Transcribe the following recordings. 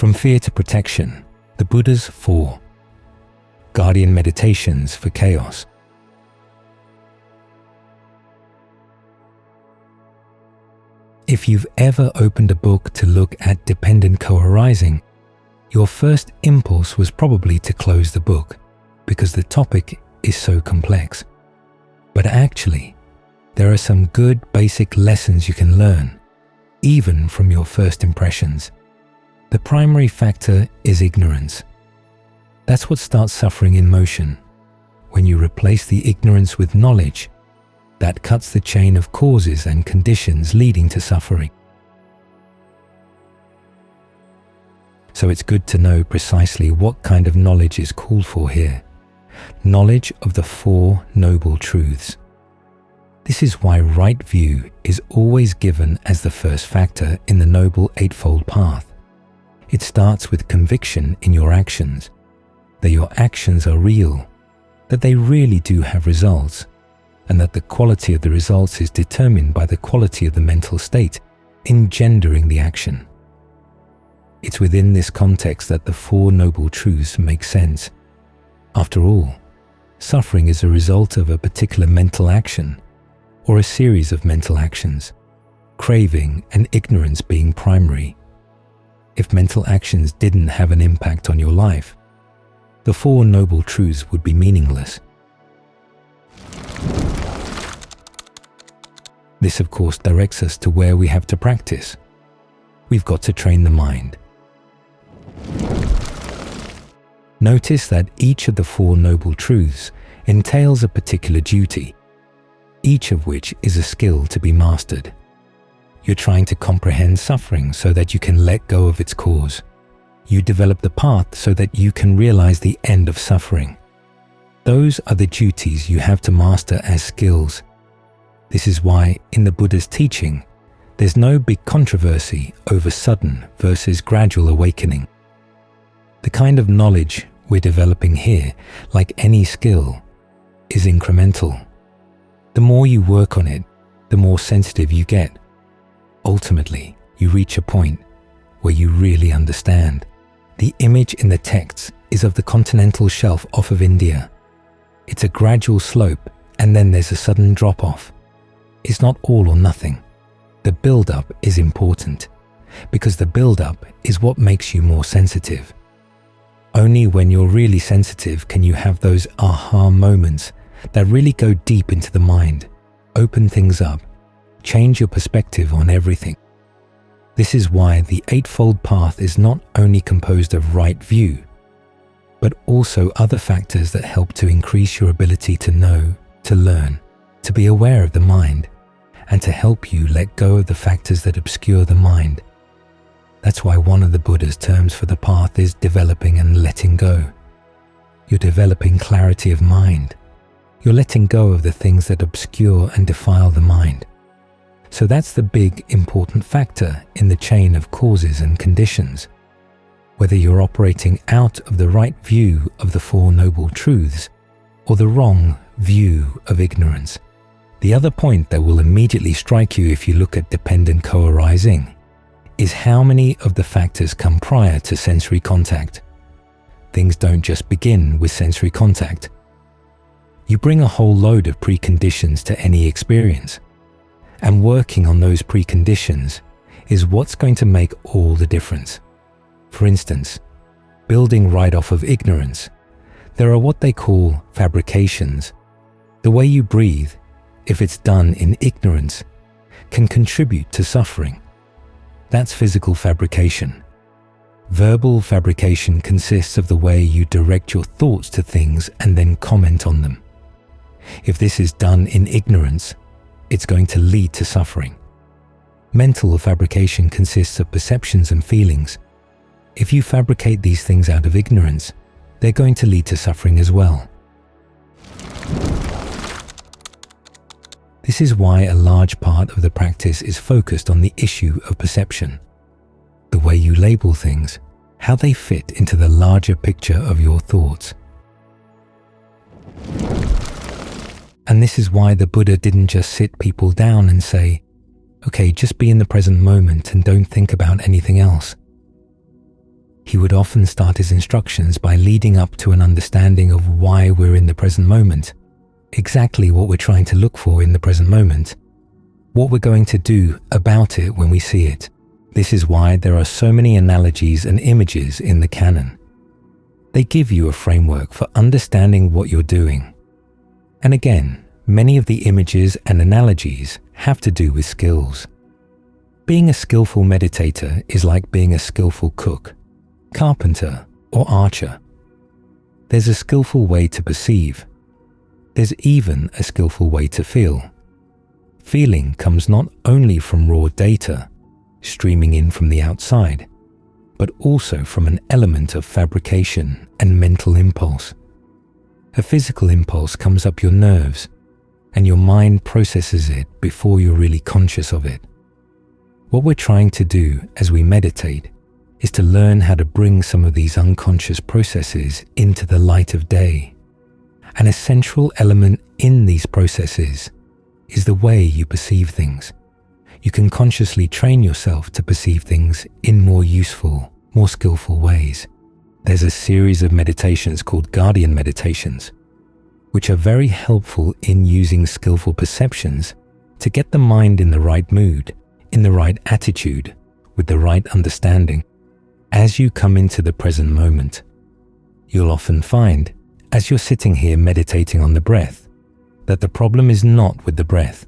From fear to protection, the Buddha's 4 guardian meditations for chaos. If you've ever opened a book to look at dependent co-arising, your first impulse was probably to close the book because the topic is so complex. But actually, there are some good basic lessons you can learn, even from your first impressions. The primary factor is ignorance. That's what starts suffering in motion. When you replace the ignorance with knowledge, that cuts the chain of causes and conditions leading to suffering. So it's good to know precisely what kind of knowledge is called for here. Knowledge of the 4 noble truths. This is why right view is always given as the first factor in the Noble Eightfold Path. It starts with conviction in your actions, that your actions are real, that they really do have results, and that the quality of the results is determined by the quality of the mental state engendering the action. It's within this context that the 4 noble truths make sense. After all, suffering is a result of a particular mental action, or a series of mental actions, craving and ignorance being primary. If mental actions didn't have an impact on your life, the 4 noble truths would be meaningless. This, of course, directs us to where we have to practice. We've got to train the mind. Notice that each of the 4 noble truths entails a particular duty, each of which is a skill to be mastered. You're trying to comprehend suffering so that you can let go of its cause. You develop the path so that you can realize the end of suffering. Those are the duties you have to master as skills. This is why in the Buddha's teaching, there's no big controversy over sudden versus gradual awakening. The kind of knowledge we're developing here, like any skill, is incremental. The more you work on it, the more sensitive you get. Ultimately, you reach a point where you really understand. The image in the texts is of the continental shelf off of India. It's a gradual slope, and then there's a sudden drop-off. It's not all or nothing. The build-up is important, because the build-up is what makes you more sensitive. Only when you're really sensitive can you have those aha moments that really go deep into the mind, open things up, change your perspective on everything. This is why the Eightfold Path is not only composed of right view, but also other factors that help to increase your ability to know, to learn, to be aware of the mind, and to help you let go of the factors that obscure the mind. That's why one of the Buddha's terms for the path is developing and letting go. You're developing clarity of mind. You're letting go of the things that obscure and defile the mind. So that's the big important factor in the chain of causes and conditions. Whether you're operating out of the right view of the 4 noble truths or the wrong view of ignorance. The other point that will immediately strike you if you look at dependent co-arising is how many of the factors come prior to sensory contact. Things don't just begin with sensory contact. You bring a whole load of preconditions to any experience, and working on those preconditions is what's going to make all the difference. For instance, building right off of ignorance, there are what they call fabrications. The way you breathe, if it's done in ignorance, can contribute to suffering. That's physical fabrication. Verbal fabrication consists of the way you direct your thoughts to things and then comment on them. If this is done in ignorance, it's going to lead to suffering. Mental fabrication consists of perceptions and feelings. If you fabricate these things out of ignorance, they're going to lead to suffering as well. This is why a large part of the practice is focused on the issue of perception. The way you label things, how they fit into the larger picture of your thoughts. And this is why the Buddha didn't just sit people down and say, okay, just be in the present moment and don't think about anything else. He would often start his instructions by leading up to an understanding of why we're in the present moment, exactly what we're trying to look for in the present moment, what we're going to do about it when we see it. This is why there are so many analogies and images in the canon. They give you a framework for understanding what you're doing. And again, many of the images and analogies have to do with skills. Being a skillful meditator is like being a skillful cook, carpenter, or archer. There's a skillful way to perceive. There's even a skillful way to feel. Feeling comes not only from raw data, streaming in from the outside, but also from an element of fabrication and mental impulse. A physical impulse comes up your nerves, and your mind processes it before you're really conscious of it. What we're trying to do as we meditate is to learn how to bring some of these unconscious processes into the light of day. An essential element in these processes is the way you perceive things. You can consciously train yourself to perceive things in more useful, more skillful ways. There's a series of meditations called guardian meditations, which are very helpful in using skillful perceptions to get the mind in the right mood, in the right attitude, with the right understanding. As you come into the present moment, you'll often find, as you're sitting here meditating on the breath, that the problem is not with the breath.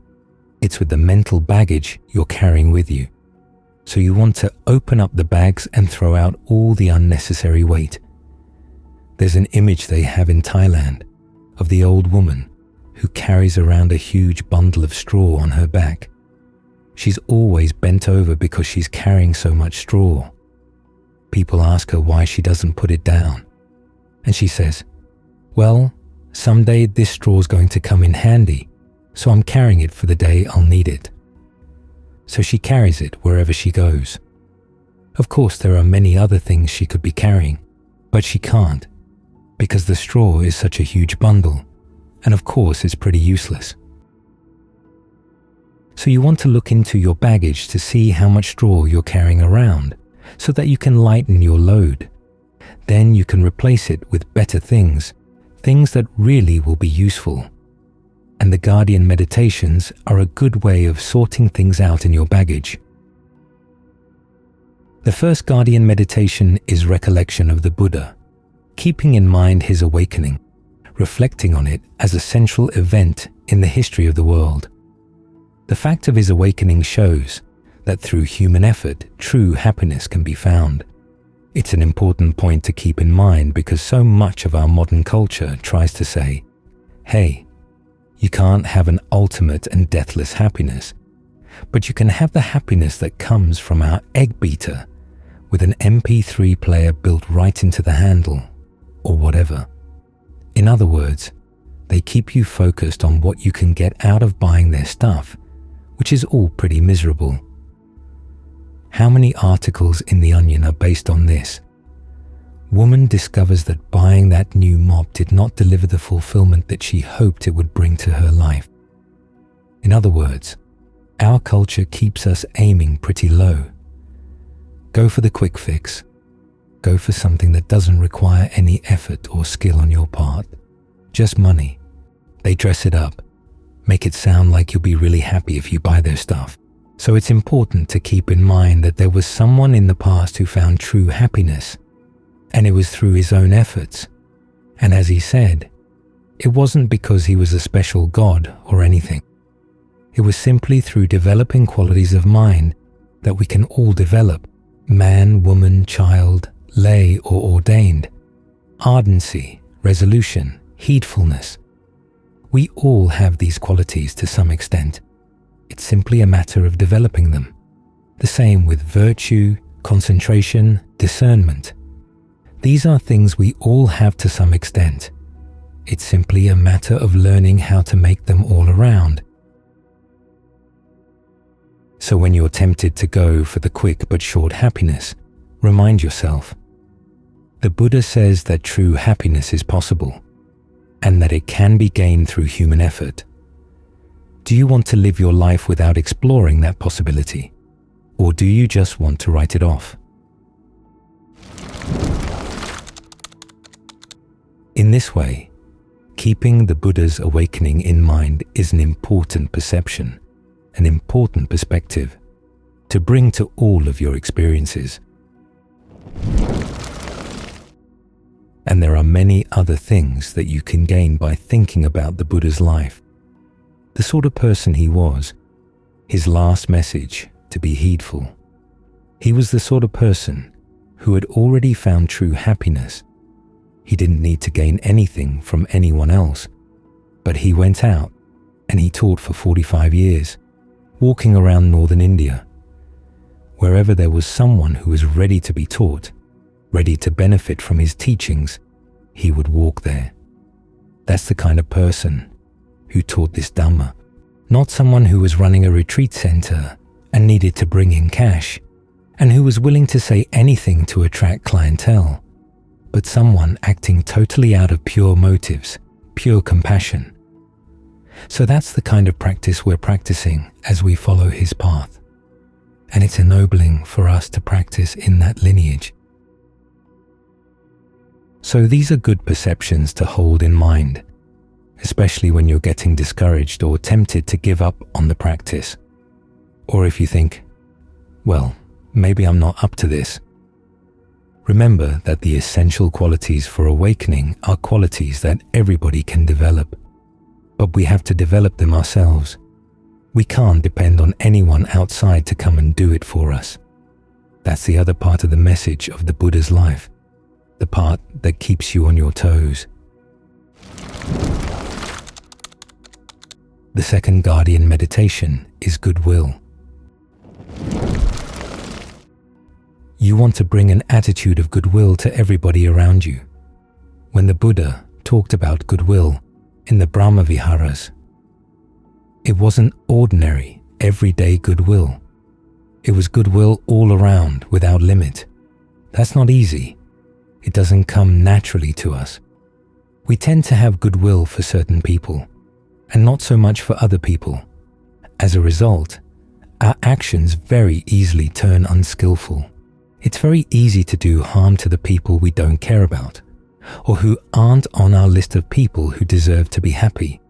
It's with the mental baggage you're carrying with you. So you want to open up the bags and throw out all the unnecessary weight. There's an image they have in Thailand of the old woman who carries around a huge bundle of straw on her back. She's always bent over because she's carrying so much straw. People ask her why she doesn't put it down. And she says, "Well, someday this straw's going to come in handy, so I'm carrying it for the day I'll need it." So she carries it wherever she goes. Of course, there are many other things she could be carrying, but she can't, because the straw is such a huge bundle, and of course it's pretty useless. So you want to look into your baggage to see how much straw you're carrying around, so that you can lighten your load. Then you can replace it with better things that really will be useful. And the guardian meditations are a good way of sorting things out in your baggage. The first guardian meditation is recollection of the Buddha, keeping in mind his awakening, reflecting on it as a central event in the history of the world. The fact of his awakening shows that through human effort, true happiness can be found. It's an important point to keep in mind because so much of our modern culture tries to say, hey, you can't have an ultimate and deathless happiness, but you can have the happiness that comes from our egg beater with an MP3 player built right into the handle, or whatever. In other words, they keep you focused on what you can get out of buying their stuff, which is all pretty miserable. How many articles in The Onion are based on this? Woman discovers that buying that new mop did not deliver the fulfillment that she hoped it would bring to her life. In other words, our culture keeps us aiming pretty low. Go for the quick fix. Go for something that doesn't require any effort or skill on your part. Just money. They dress it up, make it sound like you'll be really happy if you buy their stuff. So it's important to keep in mind that there was someone in the past who found true happiness, and it was through his own efforts. And as he said, it wasn't because he was a special god or anything. It was simply through developing qualities of mind that we can all develop: man, woman, child, lay or ordained, ardency, resolution, heedfulness. We all have these qualities to some extent. It's simply a matter of developing them. The same with virtue, concentration, discernment. These are things we all have to some extent. It's simply a matter of learning how to make them all around. So when you're tempted to go for the quick but short happiness, remind yourself, the Buddha says that true happiness is possible, and that it can be gained through human effort. Do you want to live your life without exploring that possibility? Or do you just want to write it off? In this way, keeping the Buddha's awakening in mind is an important perception, an important perspective to bring to all of your experiences. And there are many other things that you can gain by thinking about the Buddha's life, the sort of person he was, his last message, to be heedful. He was the sort of person who had already found true happiness. He didn't need to gain anything from anyone else, but he went out and he taught for 45 years, walking around northern India. Wherever there was someone who was ready to be taught, ready to benefit from his teachings, he would walk there. That's the kind of person who taught this Dhamma, not someone who was running a retreat center and needed to bring in cash, and who was willing to say anything to attract clientele, but someone acting totally out of pure motives, pure compassion. So that's the kind of practice we're practicing as we follow his path. And it's ennobling for us to practice in that lineage. So these are good perceptions to hold in mind, especially when you're getting discouraged or tempted to give up on the practice. Or if you think, well, maybe I'm not up to this. Remember that the essential qualities for awakening are qualities that everybody can develop, but we have to develop them ourselves. We can't depend on anyone outside to come and do it for us. That's the other part of the message of the Buddha's life, the part that keeps you on your toes. The second guardian meditation is goodwill. You want to bring an attitude of goodwill to everybody around you. When the Buddha talked about goodwill in the Brahma Viharas, it wasn't ordinary, everyday goodwill. It was goodwill all around, without limit. That's not easy. It doesn't come naturally to us. We tend to have goodwill for certain people, and not so much for other people. As a result, our actions very easily turn unskillful. It's very easy to do harm to the people we don't care about, or who aren't on our list of people who deserve to be happy.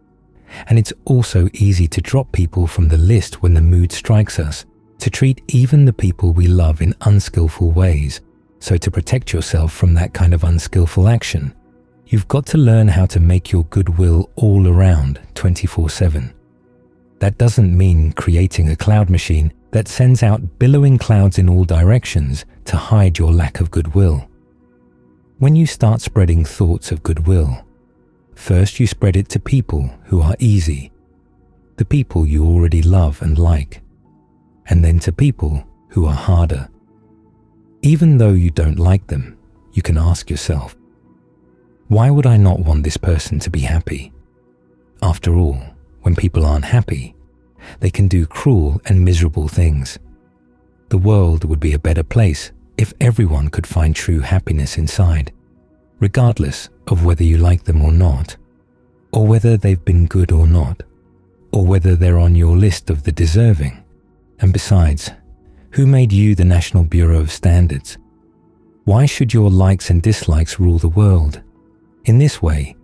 And it's also easy to drop people from the list when the mood strikes us, to treat even the people we love in unskillful ways. So to protect yourself from that kind of unskillful action, you've got to learn how to make your goodwill all around 24/7. That doesn't mean creating a cloud machine that sends out billowing clouds in all directions to hide your lack of goodwill. When you start spreading thoughts of goodwill, first you spread it to people who are easy, the people you already love and like, and then to people who are harder. Even though you don't like them, you can ask yourself, why would I not want this person to be happy? After all, when people aren't happy, they can do cruel and miserable things. The world would be a better place if everyone could find true happiness inside, regardless of whether you like them or not, or whether they've been good or not, or whether they're on your list of the deserving. And besides, who made you the National Bureau of Standards? Why should your likes and dislikes rule the world? In this way,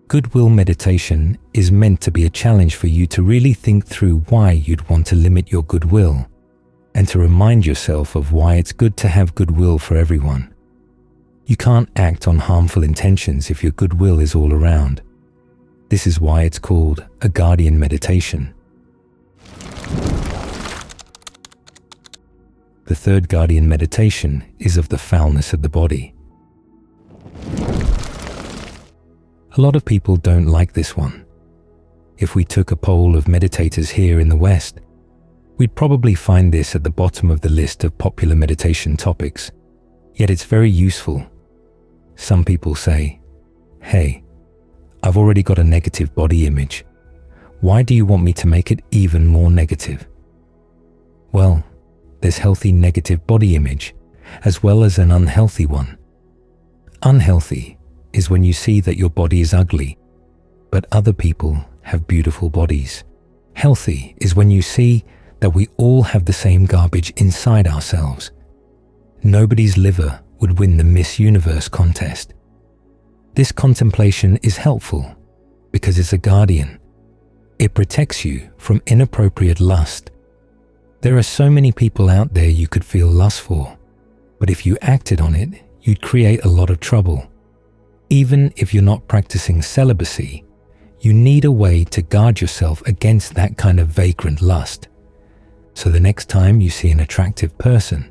goodwill meditation is meant to be a challenge for you to really think through why you'd want to limit your goodwill, and to remind yourself of why it's good to have goodwill for everyone. You can't act on harmful intentions if your goodwill is all around. This is why it's called a guardian meditation. The third guardian meditation is of the foulness of the body. A lot of people don't like this one. If we took a poll of meditators here in the West, we'd probably find this at the bottom of the list of popular meditation topics, yet it's very useful. Some people say, hey, I've already got a negative body image. Why do you want me to make it even more negative? Well, there's healthy negative body image, as well as an unhealthy one. Unhealthy is when you see that your body is ugly, but other people have beautiful bodies. Healthy is when you see that we all have the same garbage inside ourselves. Nobody's liver would win the Miss Universe contest. This contemplation is helpful because it's a guardian. It protects you from inappropriate lust. There are so many people out there you could feel lust for, but if you acted on it, you'd create a lot of trouble. Even if you're not practicing celibacy, you need a way to guard yourself against that kind of vagrant lust. So the next time you see an attractive person,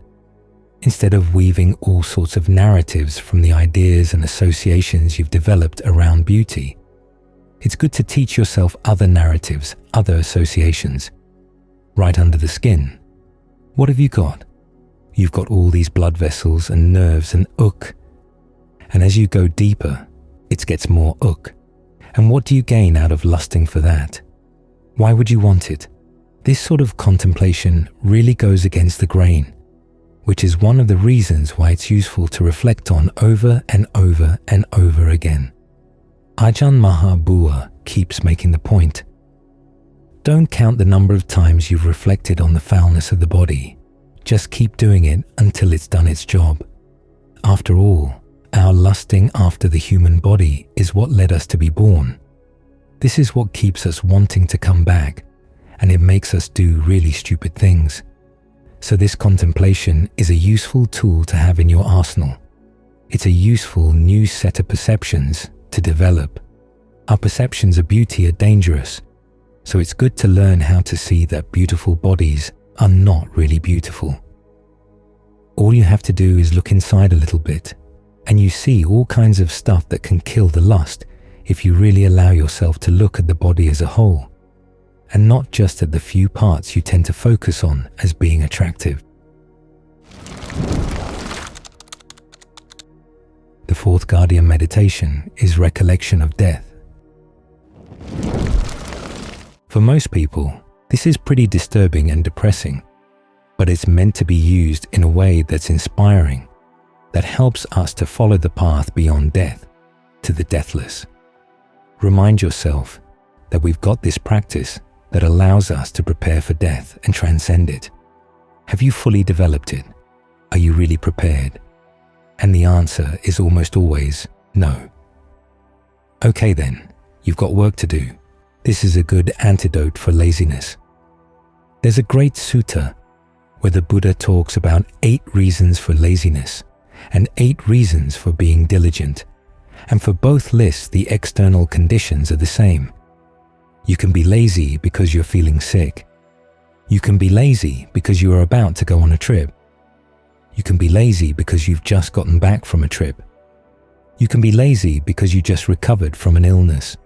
instead of weaving all sorts of narratives from the ideas and associations you've developed around beauty, it's good to teach yourself other narratives, other associations. Right under the skin, what have you got? You've got all these blood vessels and nerves and and as you go deeper, it gets more And what do you gain out of lusting for that? Why would you want it? This sort of contemplation really goes against the grain, which is one of the reasons why it's useful to reflect on over and over and over again. Ajahn Maha Bua keeps making the point. Don't count the number of times you've reflected on the foulness of the body. Just keep doing it until it's done its job. After all, our lusting after the human body is what led us to be born. This is what keeps us wanting to come back, and it makes us do really stupid things. So this contemplation is a useful tool to have in your arsenal. It's a useful new set of perceptions to develop. Our perceptions of beauty are dangerous, so it's good to learn how to see that beautiful bodies are not really beautiful. All you have to do is look inside a little bit, and you see all kinds of stuff that can kill the lust if you really allow yourself to look at the body as a whole, and not just at the few parts you tend to focus on as being attractive. The fourth guardian meditation is recollection of death. For most people, this is pretty disturbing and depressing, but it's meant to be used in a way that's inspiring, that helps us to follow the path beyond death, to the deathless. Remind yourself that we've got this practice that allows us to prepare for death and transcend it. Have you fully developed it? Are you really prepared? And the answer is almost always no. Okay then, you've got work to do. This is a good antidote for laziness. There's a great sutta where the Buddha talks about 8 reasons for laziness and 8 reasons for being diligent. And for both lists, the external conditions are the same. You can be lazy because you're feeling sick. You can be lazy because you are about to go on a trip. You can be lazy because you've just gotten back from a trip. You can be lazy because you just recovered from an illness.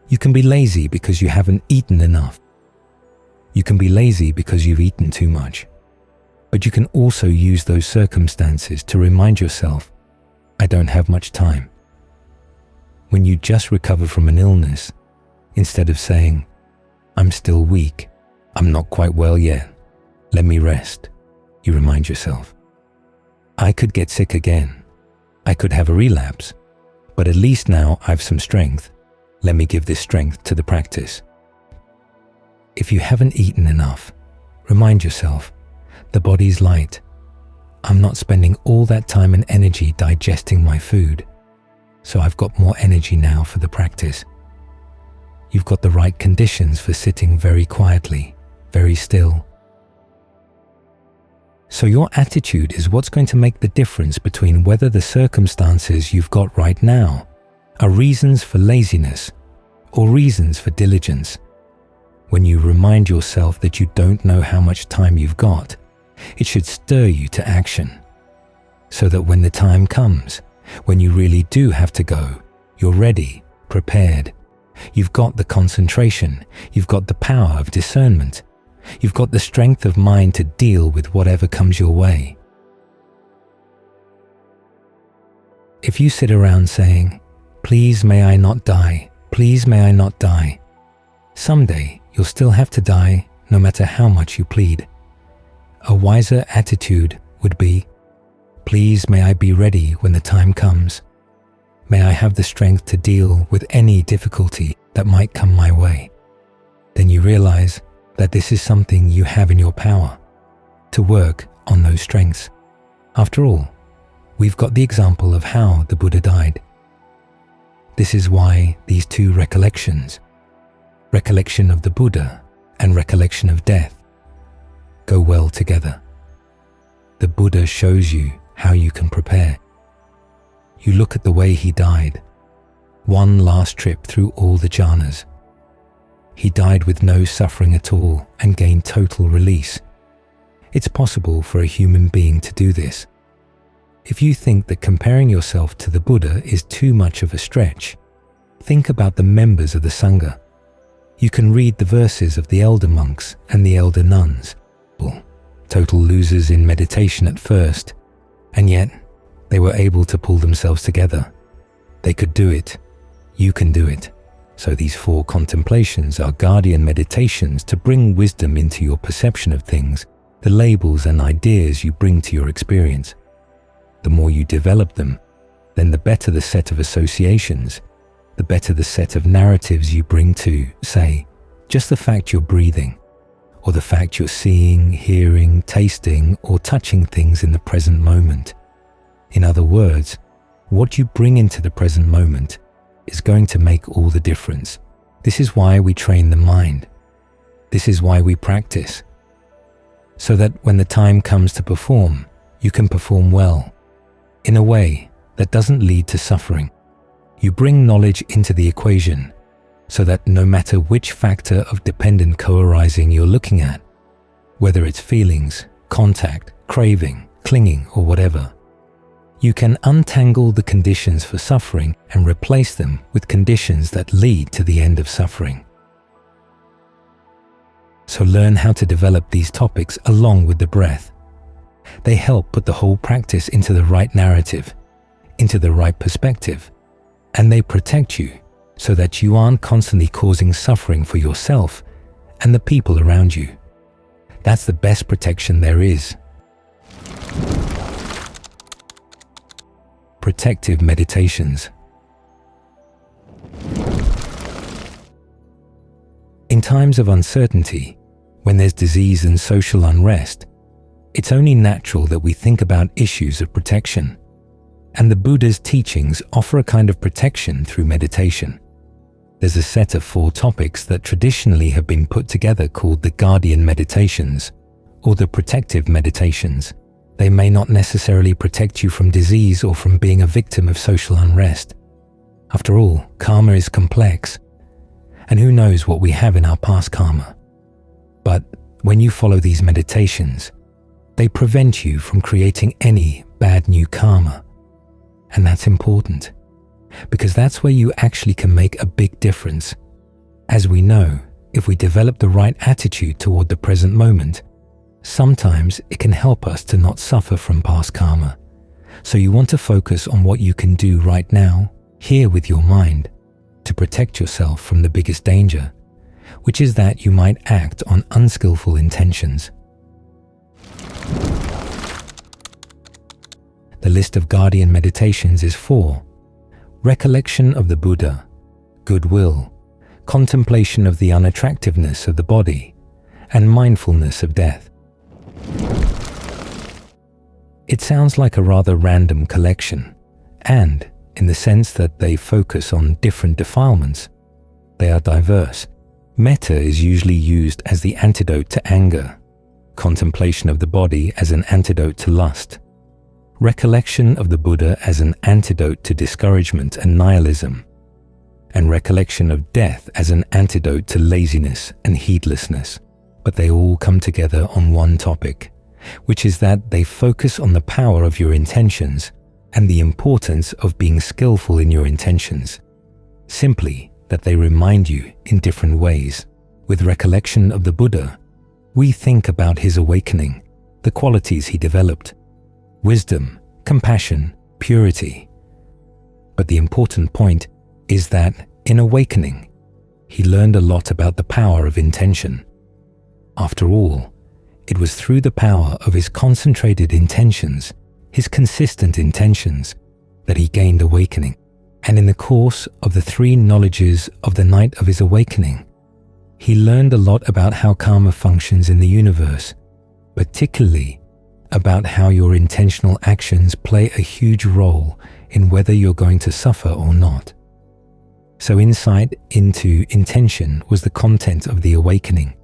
You can be lazy because you haven't eaten enough. You can be lazy because you've eaten too much. But you can also use those circumstances to remind yourself, I don't have much time. When you just recover from an illness, instead of saying, I'm still weak, I'm not quite well yet, let me rest, you remind yourself, I could get sick again. I could have a relapse, but at least now I've some strength. Let me give this strength to the practice. If you haven't eaten enough, remind yourself, the body's light. I'm not spending all that time and energy digesting my food, so I've got more energy now for the practice. You've got the right conditions for sitting very quietly, very still. So your attitude is what's going to make the difference between whether the circumstances you've got right now are reasons for laziness or reasons for diligence. When you remind yourself that you don't know how much time you've got, it should stir you to action, so that when the time comes, when you really do have to go, you're ready, prepared. You've got the concentration, you've got the power of discernment, you've got the strength of mind to deal with whatever comes your way. If you sit around saying, please may I not die, please may I not die, someday you'll still have to die no matter how much you plead. A wiser attitude would be, please may I be ready when the time comes. May I have the strength to deal with any difficulty that might come my way. Then you realize that this is something you have in your power, to work on those strengths. After all, we've got the example of how the Buddha died. This is why these two recollections, recollection of the Buddha and recollection of death, go well together. The Buddha shows you how you can prepare. You look at the way he died, one last trip through all the jhanas. He died with no suffering at all and gained total release. It's possible for a human being to do this. If you think that comparing yourself to the Buddha is too much of a stretch, think about the members of the Sangha. You can read the verses of the elder monks and the elder nuns, total losers in meditation at first, and yet they were able to pull themselves together. They could do it. You can do it. So these 4 contemplations are guardian meditations to bring wisdom into your perception of things, the labels and ideas you bring to your experience. The more you develop them, then the better the set of associations, the better the set of narratives you bring to, say, just the fact you're breathing, or the fact you're seeing, hearing, tasting, or touching things in the present moment. In other words, what you bring into the present moment is going to make all the difference. This is why we train the mind. This is why we practice. So that when the time comes to perform, you can perform well, in a way that doesn't lead to suffering. You bring knowledge into the equation, so that no matter which factor of dependent co-arising you're looking at, whether it's feelings, contact, craving, clinging, or whatever, you can untangle the conditions for suffering and replace them with conditions that lead to the end of suffering. So learn how to develop these topics along with the breath. They help put the whole practice into the right narrative, into the right perspective, and they protect you so that you aren't constantly causing suffering for yourself and the people around you. That's the best protection there is. Protective meditations. In times of uncertainty, when there's disease and social unrest, it's only natural that we think about issues of protection. And the Buddha's teachings offer a kind of protection through meditation. There's a set of 4 topics that traditionally have been put together called the guardian meditations, or the protective meditations. They may not necessarily protect you from disease or from being a victim of social unrest. After all, karma is complex, and who knows what we have in our past karma. But when you follow these meditations, they prevent you from creating any bad new karma. And that's important, because that's where you actually can make a big difference. As we know, if we develop the right attitude toward the present moment, sometimes it can help us to not suffer from past karma. So you want to focus on what you can do right now, here with your mind, to protect yourself from the biggest danger, which is that you might act on unskillful intentions. The list of guardian meditations is 4: recollection of the Buddha, goodwill, contemplation of the unattractiveness of the body, and mindfulness of death. It sounds like a rather random collection, and, in the sense that they focus on different defilements, they are diverse. Metta is usually used as the antidote to anger, contemplation of the body as an antidote to lust, recollection of the Buddha as an antidote to discouragement and nihilism, and recollection of death as an antidote to laziness and heedlessness. But they all come together on one topic, which is that they focus on the power of your intentions and the importance of being skillful in your intentions. Simply that they remind you in different ways. With recollection of the Buddha, we think about his awakening, the qualities he developed, wisdom, compassion, purity. But the important point is that in awakening, he learned a lot about the power of intention. After all, it was through the power of his concentrated intentions, his consistent intentions, that he gained awakening. And in the course of the 3 knowledges of the night of his awakening, he learned a lot about how karma functions in the universe, particularly about how your intentional actions play a huge role in whether you're going to suffer or not. So insight into intention was the content of the awakening,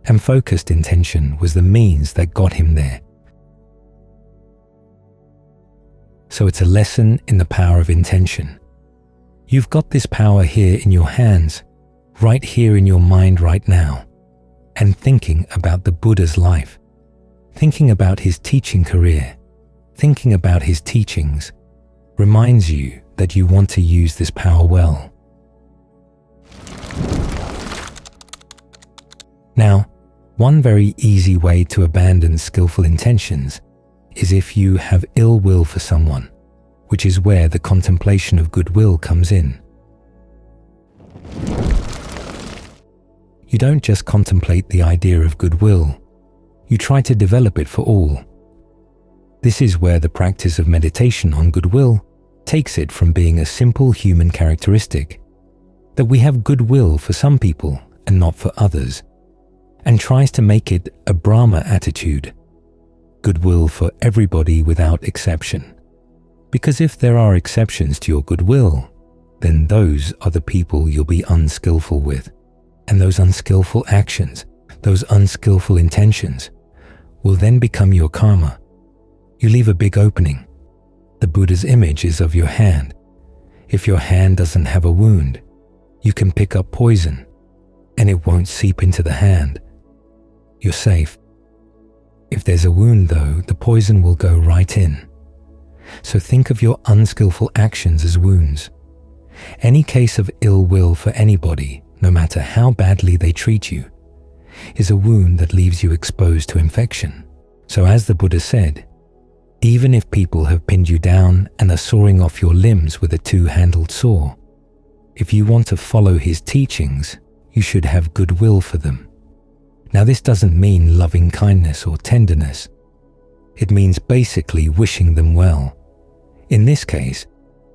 and focused intention was the means that got him there. So it's a lesson in the power of intention. You've got this power here in your hands, right here in your mind right now, and thinking about the Buddha's life, thinking about his teaching career, thinking about his teachings, reminds you that you want to use this power well. Now, one very easy way to abandon skillful intentions is if you have ill will for someone, which is where the contemplation of goodwill comes in. You don't just contemplate the idea of goodwill, you try to develop it for all. This is where the practice of meditation on goodwill takes it from being a simple human characteristic, that we have goodwill for some people and not for others, and tries to make it a Brahma attitude, goodwill for everybody without exception. Because if there are exceptions to your goodwill, then those are the people you'll be unskillful with. And those unskillful actions, those unskillful intentions, will then become your karma. You leave a big opening. The Buddha's image is of your hand. If your hand doesn't have a wound, you can pick up poison, and it won't seep into the hand. You're safe. If there's a wound though, the poison will go right in. So think of your unskillful actions as wounds. Any case of ill will for anybody, no matter how badly they treat you, is a wound that leaves you exposed to infection. So as the Buddha said, even if people have pinned you down and are sawing off your limbs with a two-handled saw, if you want to follow his teachings, you should have goodwill for them. Now this doesn't mean loving kindness or tenderness. It means basically wishing them well. In this case,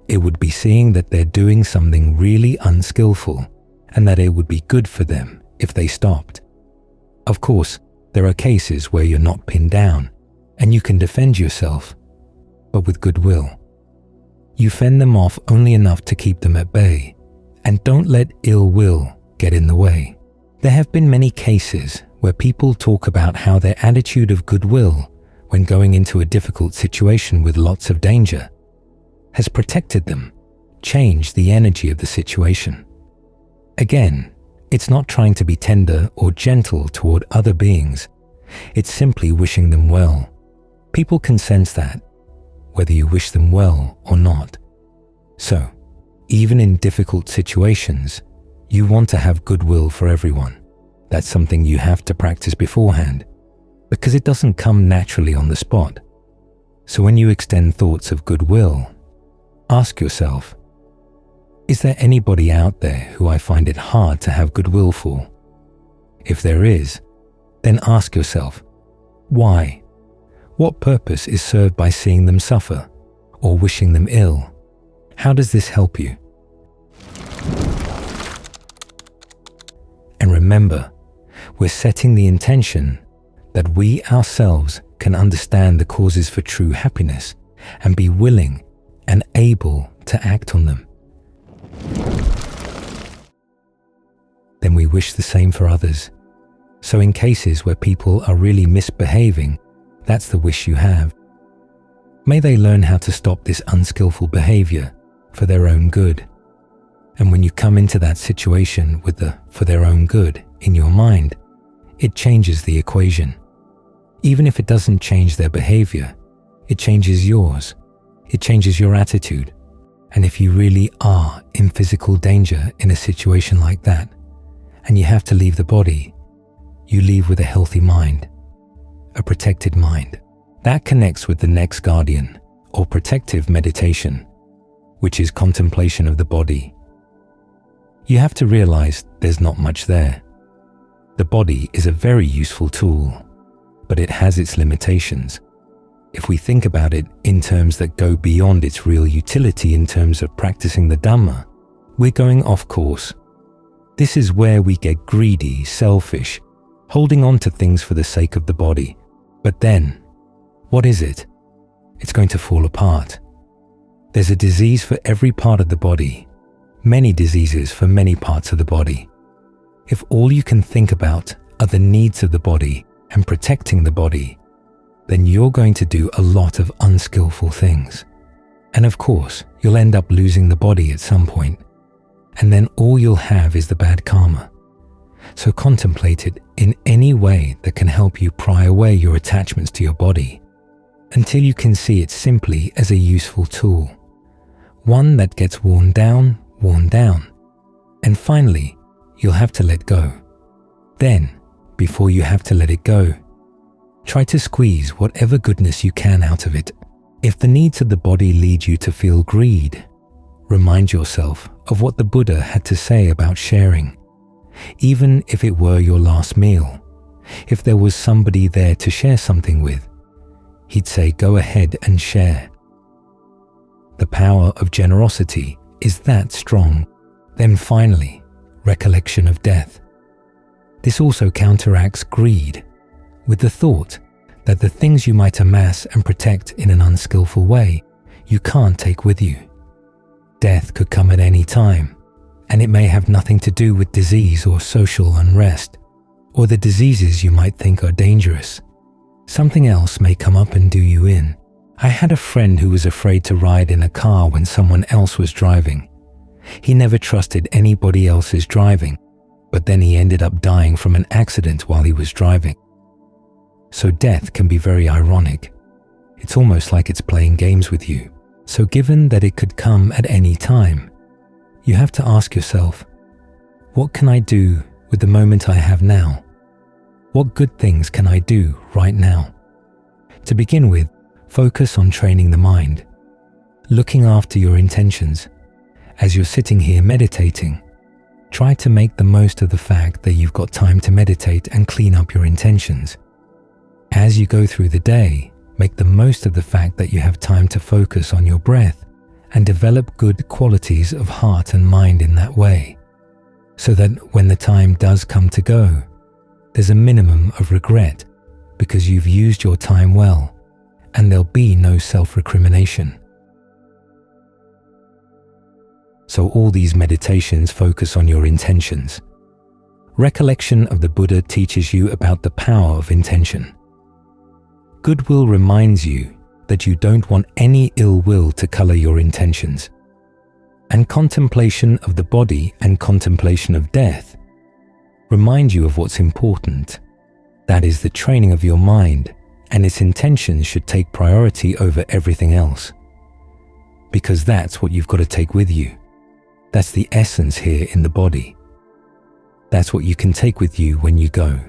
it would be seeing that they're doing something really unskillful and that it would be good for them if they stopped. Of course, there are cases where you're not pinned down and you can defend yourself, but with goodwill. You fend them off only enough to keep them at bay, and don't let ill will get in the way. There have been many cases where people talk about how their attitude of goodwill when going into a difficult situation with lots of danger has protected them, changed the energy of the situation. Again, it's not trying to be tender or gentle toward other beings. It's simply wishing them well. People can sense that, whether you wish them well or not. So, even in difficult situations, you want to have goodwill for everyone. That's something you have to practice beforehand, because it doesn't come naturally on the spot. So when you extend thoughts of goodwill, ask yourself, is there anybody out there who I find it hard to have goodwill for? If there is, then ask yourself, why? What purpose is served by seeing them suffer or wishing them ill? How does this help you? And remember, we're setting the intention that we ourselves can understand the causes for true happiness and be willing and able to act on them. Then we wish the same for others. So in cases where people are really misbehaving, that's the wish you have. May they learn how to stop this unskillful behavior for their own good. And when you come into that situation with the "for their own good" in your mind, it changes the equation. Even if it doesn't change their behavior, it changes yours. It changes your attitude. And if you really are in physical danger in a situation like that, and you have to leave the body, you leave with a healthy mind, a protected mind. That connects with the next guardian, or protective meditation, which is contemplation of the body. You have to realize there's not much there. The body is a very useful tool, but it has its limitations. If we think about it in terms that go beyond its real utility in terms of practicing the Dhamma, we're going off course. This is where we get greedy, selfish, holding on to things for the sake of the body. But then, what is it? It's going to fall apart. There's a disease for every part of the body. many diseases for many parts of the body. If all you can think about are the needs of the body and protecting the body, then you're going to do a lot of unskillful things. And of course, you'll end up losing the body at some point, and then all you'll have is the bad karma. So contemplate it in any way that can help you pry away your attachments to your body, until you can see it simply as a useful tool, one that gets worn down, and finally, you'll have to let go. Then, before you have to let it go, try to squeeze whatever goodness you can out of it. If the needs of the body lead you to feel greed, remind yourself of what the Buddha had to say about sharing. Even if it were your last meal, if there was somebody there to share something with, he'd say, go ahead and share. The power of generosity is that strong. Then finally, recollection of death. This also counteracts greed with the thought that the things you might amass and protect in an unskillful way, you can't take with you. Death could come at any time, and it may have nothing to do with disease or social unrest, or the diseases you might think are dangerous. Something else may come up and do you in. I had a friend who was afraid to ride in a car when someone else was driving. He never trusted anybody else's driving, but then he ended up dying from an accident while he was driving. So death can be very ironic. It's almost like it's playing games with you. So given that it could come at any time, you have to ask yourself, what can I do with the moment I have now? What good things can I do right now? To begin with, focus on training the mind, looking after your intentions. As you're sitting here meditating, try to make the most of the fact that you've got time to meditate and clean up your intentions. As you go through the day, make the most of the fact that you have time to focus on your breath and develop good qualities of heart and mind in that way, so that when the time does come to go, there's a minimum of regret because you've used your time well and there'll be no self-recrimination. So all these meditations focus on your intentions. Recollection of the Buddha teaches you about the power of intention. Goodwill reminds you that you don't want any ill will to color your intentions. And contemplation of the body and contemplation of death remind you of what's important. That is the training of your mind, and its intentions should take priority over everything else. Because that's what you've got to take with you. That's the essence here in the body. That's what you can take with you when you go.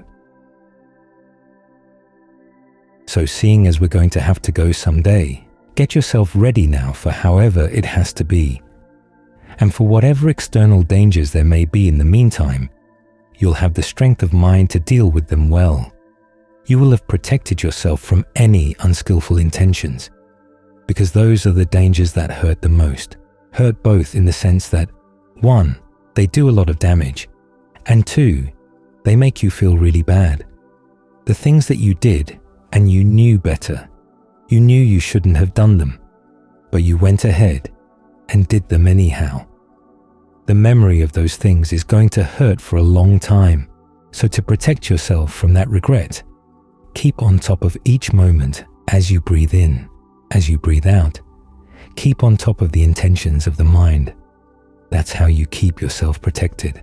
So seeing as we're going to have to go someday, get yourself ready now for however it has to be. And for whatever external dangers there may be in the meantime, you'll have the strength of mind to deal with them well. You will have protected yourself from any unskillful intentions, because those are the dangers that hurt the most. Hurt both in the sense that, 1, they do a lot of damage, and 2, they make you feel really bad. The things that you did, and you knew better. You knew you shouldn't have done them, but you went ahead and did them anyhow. The memory of those things is going to hurt for a long time, so to protect yourself from that regret, keep on top of each moment as you breathe in, as you breathe out. Keep on top of the intentions of the mind. That's how you keep yourself protected.